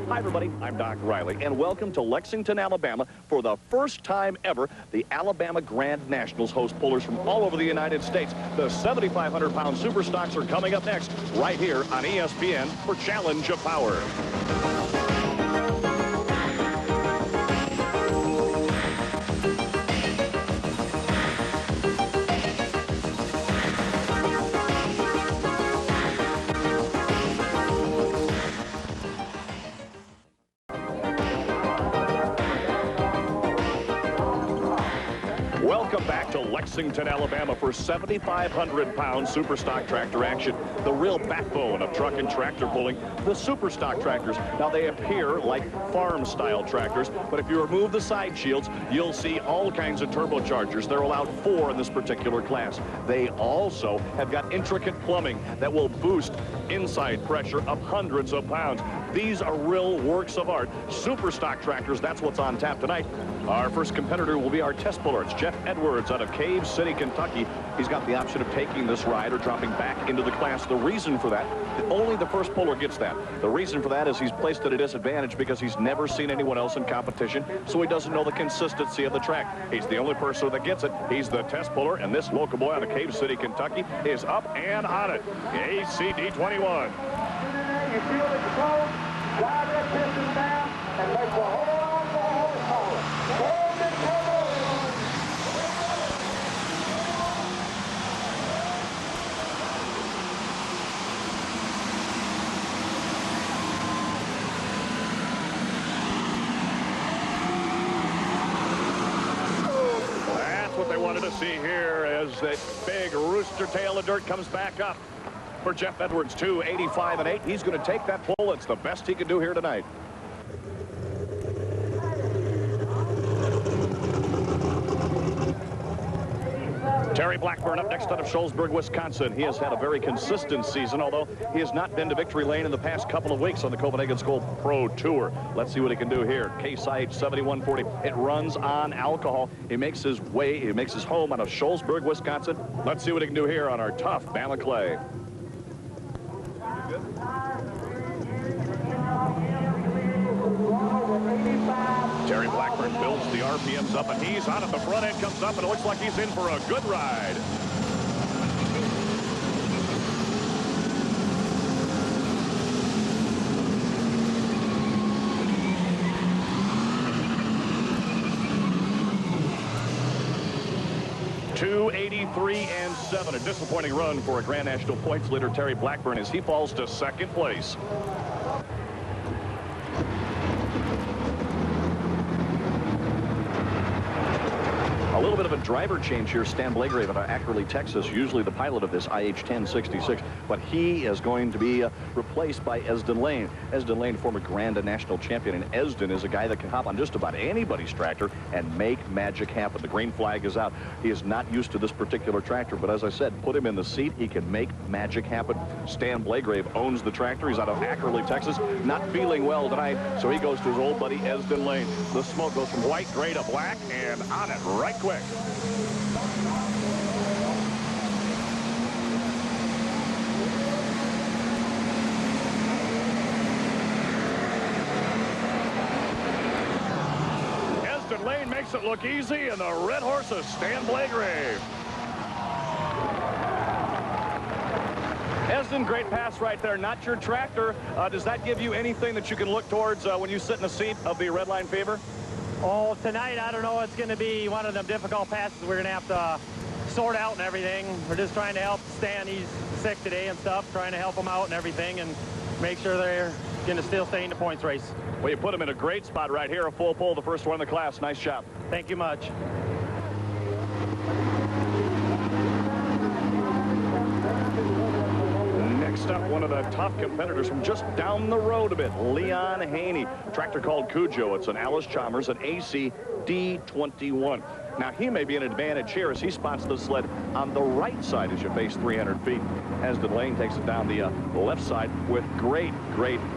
Hi, everybody. I'm Doc Riley, and welcome to Lexington, Alabama. For the first time ever, the Alabama Grand Nationals host pullers from all over the United States. The 7,500-pound super stocks are coming up next, right here on ESPN for Challenge of Power. Welcome back to Lexington, Alabama for 7,500-pound super stock tractor action. The real backbone of truck and tractor pulling, the super stock tractors. Now, they appear like farm-style tractors, but if you remove the side shields, you'll see all kinds of turbochargers. They're allowed 4 in this particular class. They also have got intricate plumbing that will boost inside pressure of hundreds of pounds. These are real works of art. Super stock tractors, that's what's on tap tonight. Our first competitor will be our test puller. It's Jeff Edwards out of Cave City, Kentucky. He's got the option of taking this ride or dropping back into the class. The reason for that, only the first puller gets that. The reason for that is he's placed at a disadvantage because he's never seen anyone else in competition, so he doesn't know the consistency of the track. He's the only person that gets it. He's the test puller, and this local boy out of Cave City, Kentucky is up and on it. ACD21. You feel the control, drive that piston down, and make the whole forward. Hold it forward. That's what they wanted to see here as that big rooster tail of dirt comes back up. For Jeff Edwards, 285 and 8. He's going to take that pull. It's the best he can do here tonight. Terry Blackburn up next out of Shullsburg, Wisconsin. He has had a very consistent season, although he has not been to victory lane in the past couple of weeks on the Copenhagen School Pro Tour. Let's see what he can do here. Case IH 7140. It runs on alcohol. He makes his home out of Shullsburg, Wisconsin. Let's see what he can do here on our tough Bama clay. Terry Blackburn builds the RPMs up, and he's on at the front end, comes up, and it looks like he's in for a good ride. .283 and 7. A disappointing run for a Grand National points leader, Terry Blackburn, as he falls to second place. A little bit of a driver change here. Stan Blagrave out of Ackerley, Texas, usually the pilot of this IH 1066, but he is going to be replaced by Esden Lane. Esden Lane, former Grand National champion, and Esden is a guy that can hop on just about anybody's tractor and make magic happen. The green flag is out. He is not used to this particular tractor, but as I said, put him in the seat, he can make magic happen. Stan Blagrave owns the tractor. He's out of Ackerley, Texas, not feeling well tonight, so he goes to his old buddy Esden Lane. The smoke goes from white, gray to black, and on it right quick. Esden Lane makes it look easy, and the red horses Stan Blagrave. Esden, great pass right there. Not your tractor. Does that give you anything that you can look towards when you sit in the seat of the Red Line Fever? Oh, tonight, I don't know. It's going to be one of them difficult passes we're going to have to sort out and everything. We're just trying to help Stan. He's sick today and stuff, trying to help him out and everything and make sure they're going to still stay in the points race. Well, you put him in a great spot right here. A full pull, the first one in the class. Nice job. Thank you much. Next up, one of the tough competitors from just down the road a bit, Leon Haney. Tractor called Cujo. It's an Allis-Chalmers, an ACD21. Now, he may be an advantage here as he spots the sled on the right side as you face 300 feet. Esden Lane takes it down the left side with great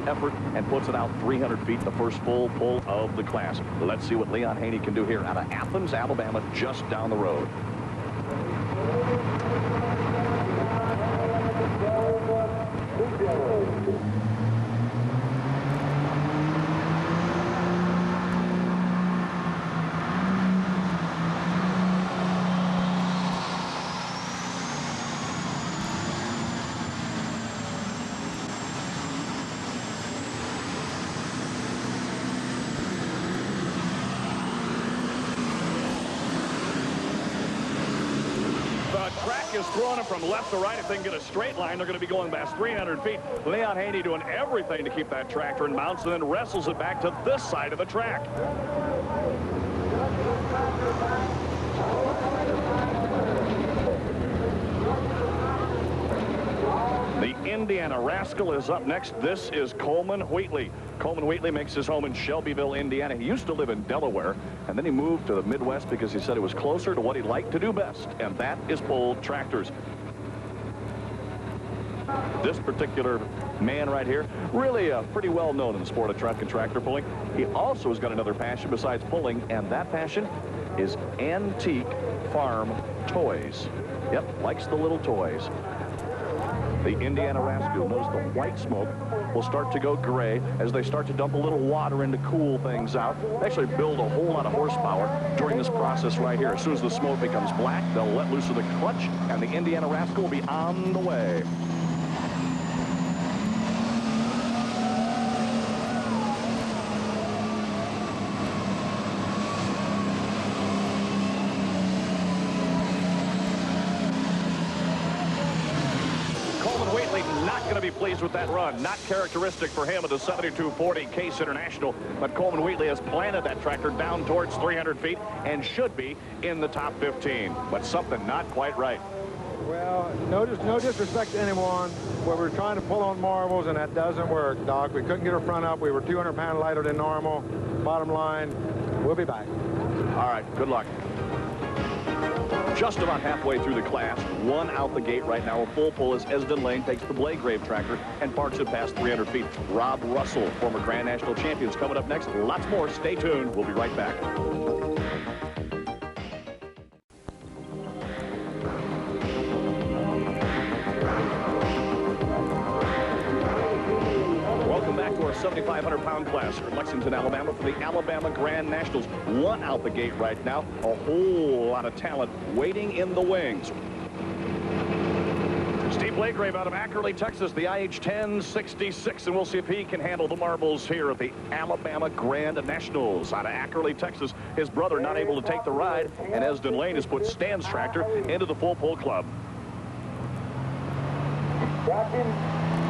effort and puts it out 300 feet, the first full pull of the class. Let's see what Leon Haney can do here out of Athens, Alabama, just down the road. is throwing them from left to right. If they can get a straight line, they're going to be going past 300 feet. Leon Haney doing everything to keep that tractor in bounds and then wrestles it back to this side of the track. The Indiana Rascal is up next. This is Coleman Wheatley. Coleman Wheatley makes his home in Shelbyville, Indiana. He used to live in Delaware, and then he moved to the Midwest because he said it was closer to what he liked to do best, and that is pull tractors. This particular man right here, really pretty well known in the sport of truck and tractor pulling. He also has got another passion besides pulling, and that passion is antique farm toys. Yep, likes the little toys. The Indiana Rascal knows the white smoke will start to go gray as they start to dump a little water in to cool things out. They actually build a whole lot of horsepower during this process right here. As soon as the smoke becomes black, they'll let loose of the clutch, and the Indiana Rascal will be on the way. Not going to be pleased with that run. Not characteristic for him at the 7240 Case International. But Coleman Wheatley has planted that tractor down towards 300 feet and should be in the top 15. But something not quite right. Well, no disrespect to anyone, but we're trying to pull on marbles, and that doesn't work, Doc. We couldn't get her front up. We were 200 pounds lighter than normal. Bottom line, we'll be back. All right, good luck. Just about halfway through the class, one out the gate right now. A full pull as Esden Lane takes the Blagrave tractor and parks it past 300 feet. Rob Russell, former Grand National champions, coming up next. Lots more. Stay tuned. We'll be right back. Welcome back to our 7,500-pound class here in Lexington, Alabama for the Alabama Grand Nationals. One out the gate right now. A whole lot of talent waiting in the wings. Steve Blagrave out of Ackerley, Texas, the IH 1066, and we'll see if he can handle the marbles here at the Alabama Grand Nationals. Out of Ackerley, Texas, his brother not able to take the ride, and Esden Lane has put Stan's tractor into the full pull club. Watching,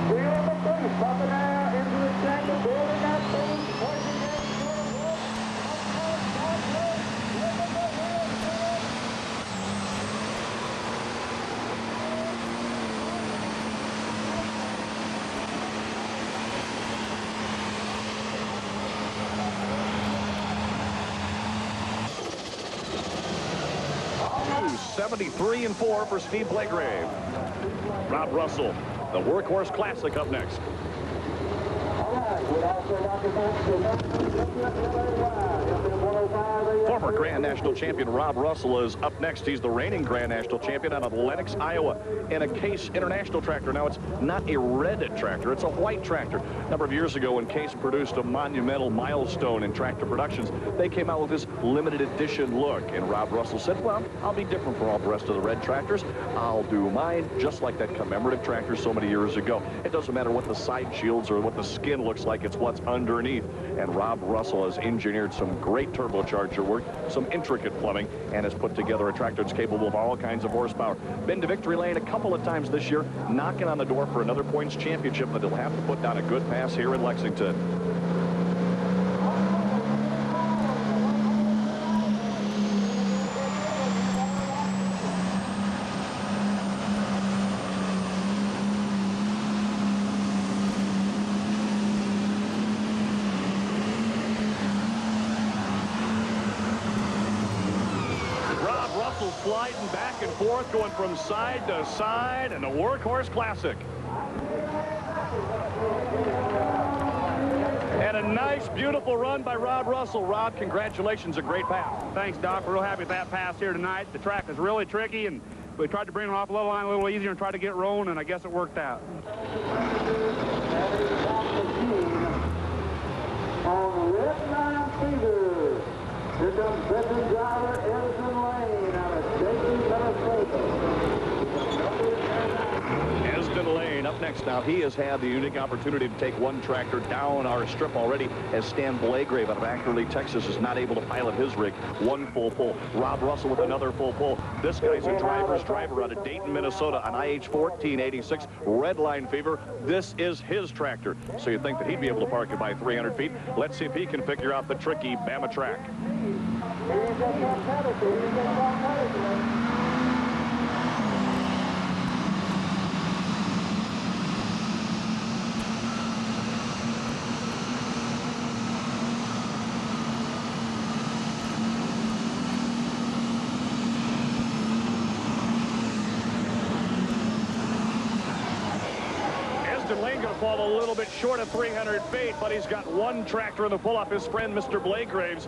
wheel on the booth, popping out into the tractor, building that booth, pointing that .73 and 4 for Steve Blagrave. Rob Russell, the Workhorse Classic, up next. Former Grand National champion Rob Russell is up next. He's the reigning Grand National champion out of Lenox, Iowa, in a Case International tractor. Now, it's not a red tractor. It's a white tractor. A number of years ago, when Case produced a monumental milestone in tractor productions, they came out with this limited edition look. And Rob Russell said, well, I'll be different from all the rest of the red tractors. I'll do mine just like that commemorative tractor so many years ago. It doesn't matter what the side shields or what the skin looks like. It's what's underneath. And Rob Russell has engineered some great turbocharger work, some intricate plumbing, and has put together a tractor that's capable of all kinds of horsepower. Been to victory lane a couple of times this year, knocking on the door for another points championship, but they'll have to put down a good pass here in Lexington. Sliding back and forth, going from side to side, and the Workhorse Classic. And a nice, beautiful run by Rob Russell. Rob, congratulations, a great pass. Thanks, Doc. We're real happy with that pass here tonight. The track is really tricky, and we tried to bring it off the level line a little easier and try to get it rolling, and I guess it worked out. On the red line feeder, here comes veteran driver Esden Lane out of Dixie, Minnesota. Esden Lane up up next now, he has had the unique opportunity to take one tractor down our strip already, as Stan Blagrave out of Ackerley, Texas, is not able to pilot his rig. One full pull. Rob Russell with another full pull. This guy's a driver's driver out of Dayton, Minnesota on IH 1486, Red Line Fever. This is his tractor. So you'd think that he'd be able to park it by 300 feet. Let's see if he can figure out the tricky Bama track. Lane going to fall a little bit short of 300 feet, but he's got one tractor in the pull off his friend, Mr. Blagraves.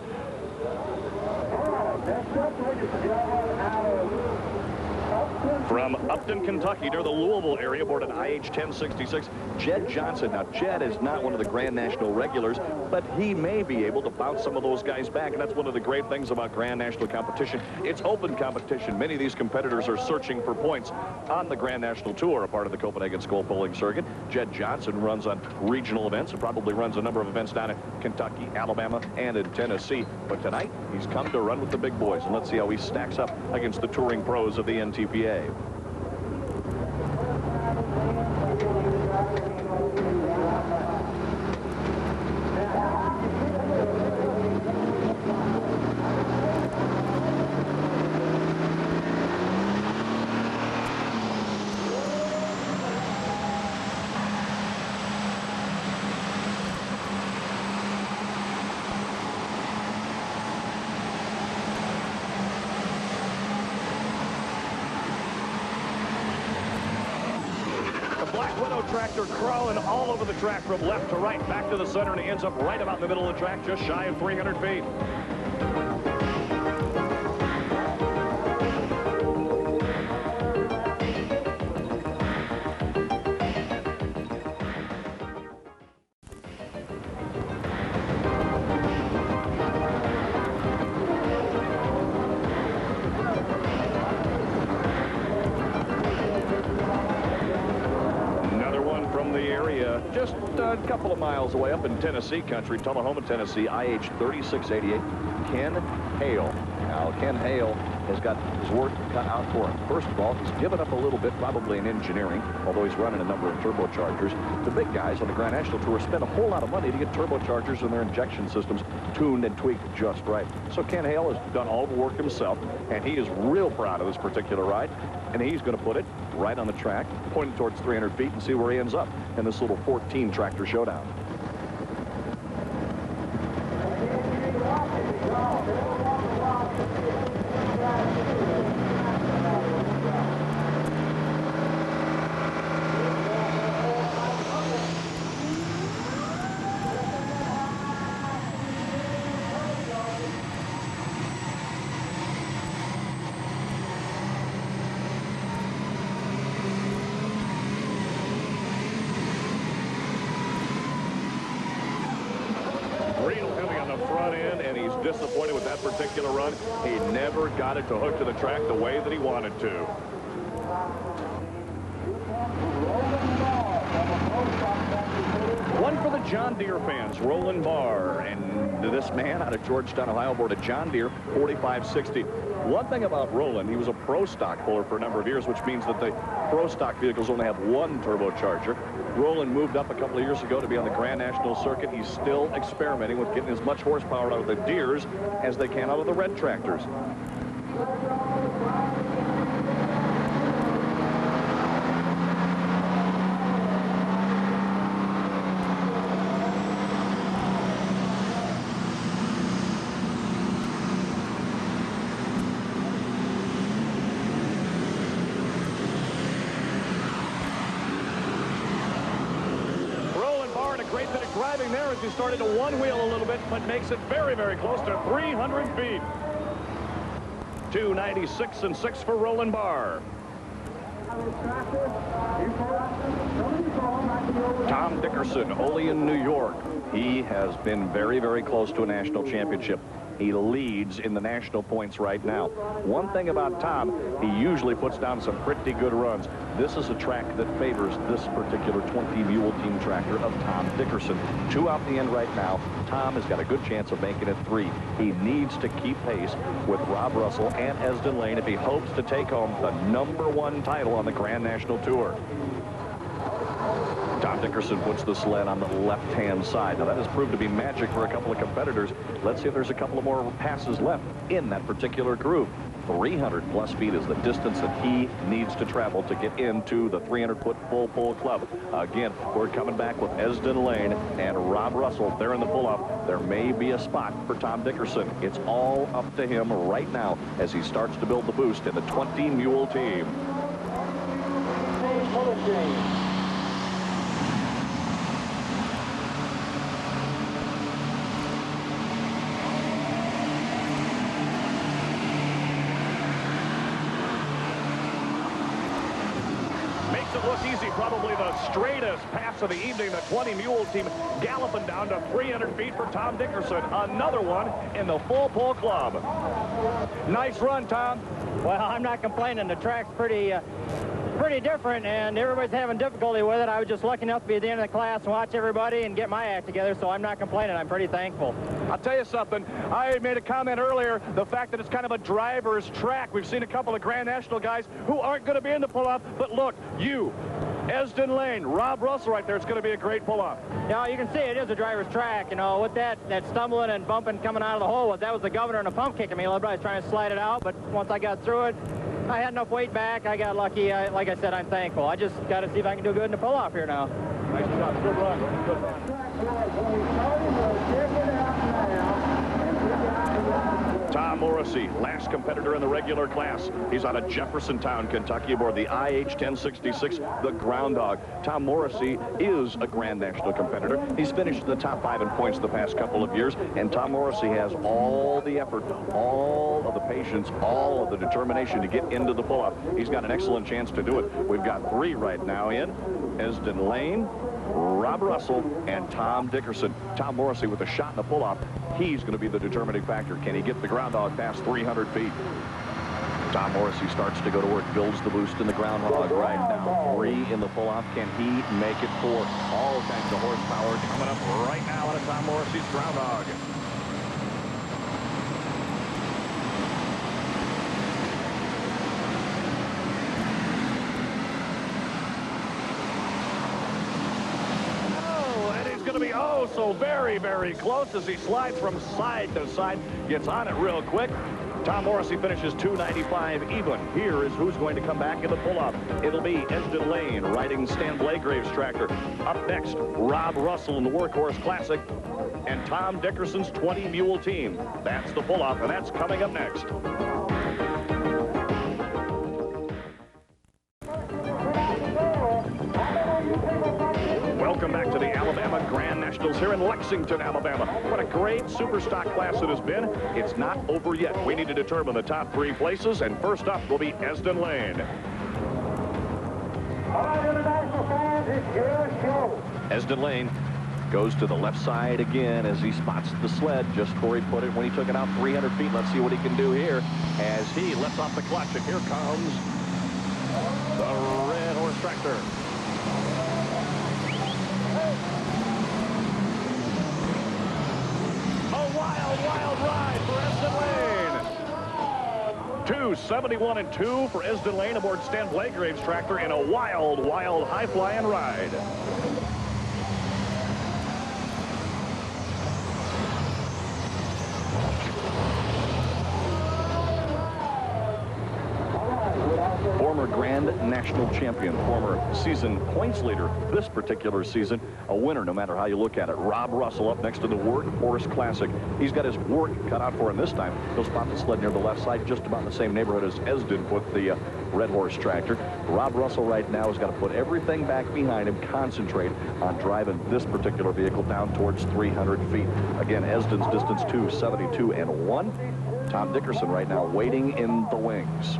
From Upton, Kentucky, near the Louisville area, aboard an IH 1066, Jed Johnson. Now, Jed is not one of the Grand National regulars, but he may be able to bounce some of those guys back, and that's one of the great things about Grand National competition. It's open competition. Many of these competitors are searching for points on the Grand National Tour, a part of the Copenhagen Skull Bowling Circuit. Jed Johnson runs on regional events and probably runs a number of events down in Kentucky, Alabama, and in Tennessee. But tonight, he's come to run with the big boys, and let's see how he stacks up against the touring pros of the NTPA. Tractor crawling all over the track from left to right, back to the center, and he ends up right about in the middle of the track, just shy of 300 feet. Just a couple of miles away up in Tennessee country, Tullahoma, Tennessee, IH 3688, Ken Hale. Now, Ken Hale has got his work cut out for him. First of all, he's given up a little bit, probably in engineering, although he's running a number of turbochargers. The big guys on the Grand National Tour spend a whole lot of money to get turbochargers and their injection systems tuned and tweaked just right. So Ken Hale has done all the work himself, and he is real proud of this particular ride, and he's going to put it right on the track, pointing towards 300 feet, and see where he ends up in this little 14 tractor showdown. Disappointed with that particular run. He never got it to hook to the track the way that he wanted to. One for the John Deere fans, Roland BARR, and this man out of Georgetown, Ohio, aboard a John Deere 4560. One thing about Roland, he was a pro stock puller for a number of years, which means that the pro stock vehicles only have one turbocharger. Roland moved up a couple of years ago to be on the Grand National Circuit. He's still experimenting with getting as much horsepower out of the Deeres as they can out of the red tractors. Great bit of driving there as he started to one wheel a little bit, but makes it very, very close to 300 feet. 296 and 6 for Roland BARR. Tom Dickerson, OLEAN, New York. He has been very, very close to a national championship. He leads in the national points right now. One thing about Tom, he usually puts down some pretty good runs. This is a track that favors this particular 20 Mule Team tractor of Tom Dickerson. 2 out the end right now. Tom has got a good chance of making it 3. He needs to keep pace with Rob Russell and Esden Lane if he hopes to take home the #1 title on the Grand National Tour. Tom Dickerson puts the sled on the left-hand side. Now, that has proved to be magic for a couple of competitors. Let's see if there's a couple of more passes left in that particular group. 300-plus feet is the distance that he needs to travel to get into the 300-foot full pull club. Again, we're coming back with Esden Lane and Rob Russell. They're in the pull-up. There may be a spot for Tom Dickerson. It's all up to him right now as he starts to build the boost in the 20 Mule Team. Look easy, probably the straightest pass of the evening. The 20 Mule Team galloping down to 300 feet for Tom Dickerson. Another one in the full pull club. Nice run, Tom. Well, I'm not complaining. The track's pretty different, and everybody's having difficulty with it. I was just lucky enough to be at the end of the class and watch everybody and get my act together, so I'm not complaining. I'm pretty thankful. I'll tell you something. I made a comment earlier, the fact that it's kind of a driver's track. We've seen a couple of Grand National guys who aren't going to be in the pull-up, but look, you, Esden Lane, Rob Russell right there. It's going to be a great pull-up. Yeah, you can see it is a driver's track. You know, with that stumbling and bumping coming out of the hole, that was the governor and a pump kicking me. Everybody's trying to slide it out, but once I got through it, I had enough weight back. I got lucky. Like I said, I'm thankful. I just got to see if I can do good in the pull-off here now. Nice job. Good run. Good run. Tom Morrissey, last competitor in the regular class. He's out of Jeffersontown, Kentucky, aboard the IH-1066, the Groundhog. Tom Morrissey is a Grand National competitor. He's finished in the top 5 in points the past couple of years, and Tom Morrissey has all the effort, all of the patience, all of the determination to get into the pull-up. He's got an excellent chance to do it. We've got 3 right now in. Esden Lane, Rob Russell, and Tom Dickerson. Tom Morrissey with a shot in the pull-off. He's going to be the determining factor. Can he get the Groundhog past 300 feet? Tom Morrissey starts to go to work, builds the boost in the Groundhog right now. 3 in the pull-off. Can he make it 4? All kinds of horsepower coming up right now out of Tom Morrissey's Groundhog. To be so very, very close as he slides from side to side, gets on it real quick. Tom Morrissey finishes 295 even. Here is who's going to come back in the pull-up. It'll be Esden Lane riding Stan Blagrave's tractor. Up next, Rob Russell in the Workhorse Classic and Tom Dickerson's 20 Mule Team. That's the pull-up, and that's coming up next. Welcome back to the Alabama Grand Nationals here in Lexington, Alabama. What a great super stock class it has been. It's not over yet. We need to determine the top 3 places, and first up will be Esden Lane. Esden Lane goes to the left side again as he spots the sled just where he put it when he took it out 300 feet. Let's see what he can do here as he lets off the clutch, and here comes the Red Horse Tractor. Wild ride for Esden Lane. 2:71 and 2 for Esden Lane aboard Stan Blagrave's tractor in a wild, high-flying ride. Former Grand National champion, former season points leader this particular season, a winner no matter how you look at it. Rob Russell up next to the Workhorse Classic. He's got his work cut out for him this time. He'll spot the sled near the left side, just about in the same neighborhood as Esden put the Red Horse tractor. Rob Russell right now has got to put everything back behind him, concentrate on driving this particular vehicle down towards 300 feet. Again, Esden's distance 2:72 and 1. Tom Dickerson right now waiting in the wings.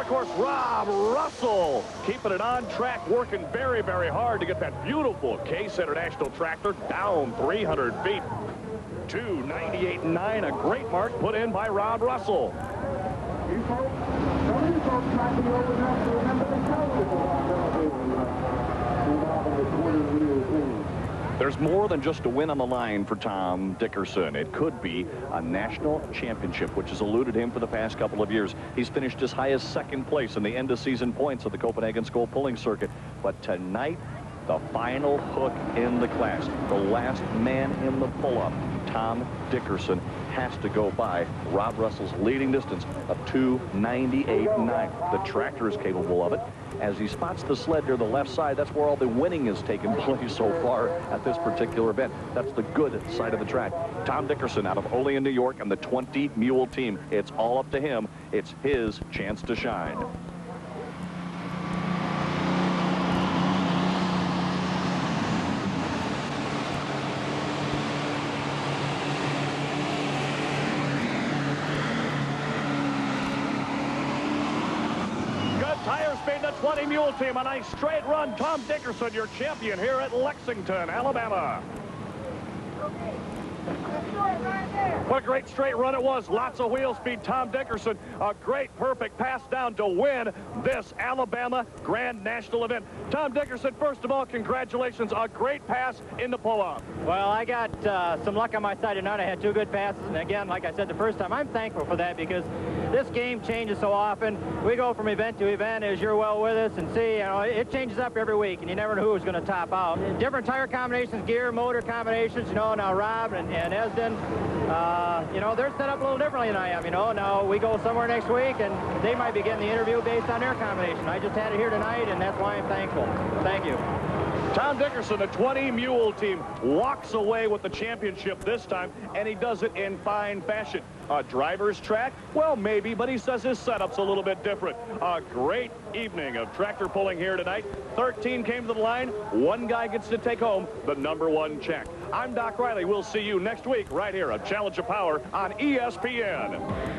of course, Rob Russell keeping it on track, working very, very hard to get that beautiful Case International tractor down 300 feet. 298.9, a great mark put in by Rob Russell. There's more than just a win on the line for Tom Dickerson. It could be a national championship, which has eluded him for the past couple of years. He's finished as high as second place in the end-of-season points of the Copenhagen School Pulling Circuit. But tonight, the final hook in the class, the last man in the pull-up, Tom Dickerson, has to go by Rob Russell's leading distance of 298.9. The tractor is capable of it. As he spots the sled near the left side, that's where all the winning has taken place so far at this particular event. That's the good side of the track. Tom Dickerson out of Olean, New York, and the 20 Mule team. It's all up to him. It's his chance to shine. Tire speed, the 20 Mule team. A nice straight run. Tom Dickerson, your champion here at Lexington, Alabama. What a great straight run it was. Lots of wheel speed. Tom Dickerson, a great, perfect pass down to win this Alabama Grand National event. Tom Dickerson, first of all, congratulations. A great pass in the pull-off. Well, I got some luck on my side tonight. I had 2 good passes. And again, like I said the first time, I'm thankful for that because this game changes so often. We go from event to event, as you're well with us, and see, you know, it changes up every week, and you never know who's going to top out. Different tire combinations, gear, motor combinations, you know, now Rob and Esden, you know, they're set up a little differently than I am, you know. Now we go somewhere next week, and they might be getting the interview based on their combination. I just had it here tonight, and that's why I'm thankful. Thank you. Tom Dickerson, the 20 Mule team, walks away with the championship this time, and he does it in fine fashion. A driver's track? Well, maybe, but he says his setup's a little bit different. A great evening of tractor pulling here tonight. 13 came to the line. 1 guy gets to take home the #1 check. I'm Doc Riley. We'll see you next week right here at Challenge of Power on ESPN.